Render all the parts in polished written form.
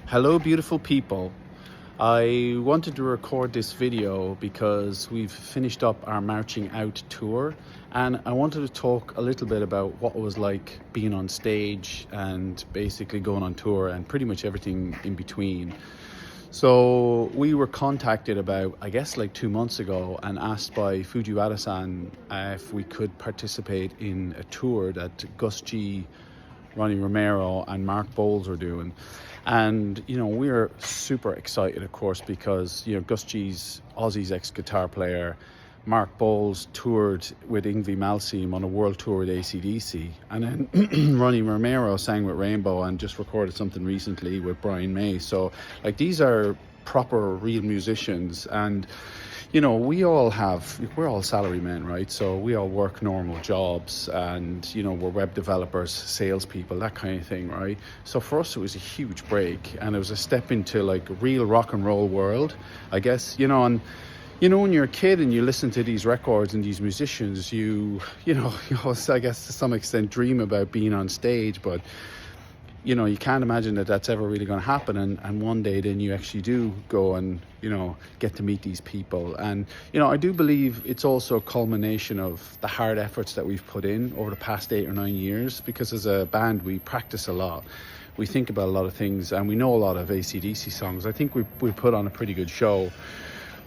Hello, beautiful people. I wanted to record this video because we've finished up our Marching Out tour, and I wanted to talk a little bit about what it was like being on stage and basically going on tour and pretty much everything in between. So we were contacted about, I guess, like 2 months ago and asked by Fujiwara-san if we could participate in a tour that Gus G, Ronnie Romero and Mark Bowles are doing. And, we're super excited, of course, because, Gus G's Aussie's ex-guitar player. Mark Bowles toured with Yngwie Malmsteen on a world tour with AC/DC. And then Ronnie Romero sang with Rainbow and just recorded something recently with Brian May. So, these are proper, real musicians. And, we're all salary men, right? So we all work normal jobs and, we're web developers, salespeople, that kind of thing, right? So for us, it was a huge break and it was a step into like a real rock and roll world, I guess, and when you're a kid and you listen to these records and these musicians, you always, I guess to some extent dream about being on stage, but you can't imagine that that's ever really going to happen. And one day then you actually do go and, get to meet these people. And, I do believe it's also a culmination of the hard efforts that we've put in over the past 8 or 9 years, because as a band, we practice a lot. We think about a lot of things and we know a lot of AC/DC songs. I think we put on a pretty good show.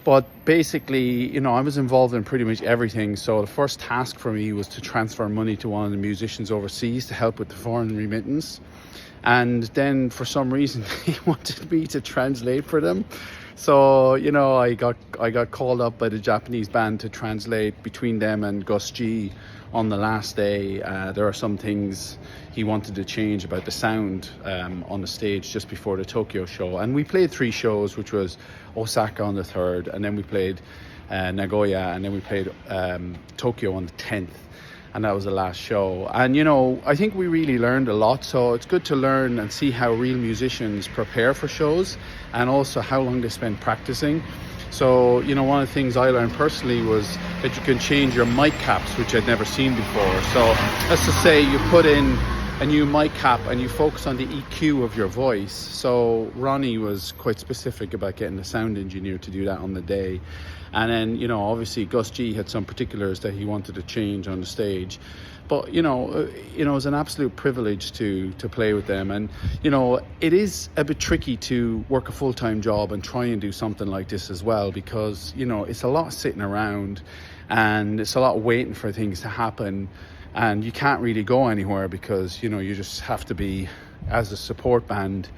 But basically, I was involved in pretty much everything. So the first task for me was to transfer money to one of the musicians overseas to help with the foreign remittance. And then for some reason, they wanted me to translate for them. So, I got called up by the Japanese band to translate between them and Gus G on the last day. There are some things he wanted to change about the sound on the stage just before the Tokyo show. And we played 3 shows, which was Osaka on the 3rd, and then we played Nagoya, and then we played Tokyo on the 10th. And that was the last show. And, I think we really learned a lot. So it's good to learn and see how real musicians prepare for shows and also how long they spend practicing. So, one of the things I learned personally was that you can change your mic caps, which I'd never seen before. So let's just say you put in a new mic cap and you focus on the EQ of your voice. So Ronnie was quite specific about getting the sound engineer to do that on the day. And then, obviously Gus G had some particulars that he wanted to change on the stage. But, it was an absolute privilege to play with them. And, it is a bit tricky to work a full-time job and try and do something like this as well, because, it's a lot sitting around and it's a lot waiting for things to happen. And you can't really go anywhere because, you just have to be, as a support band,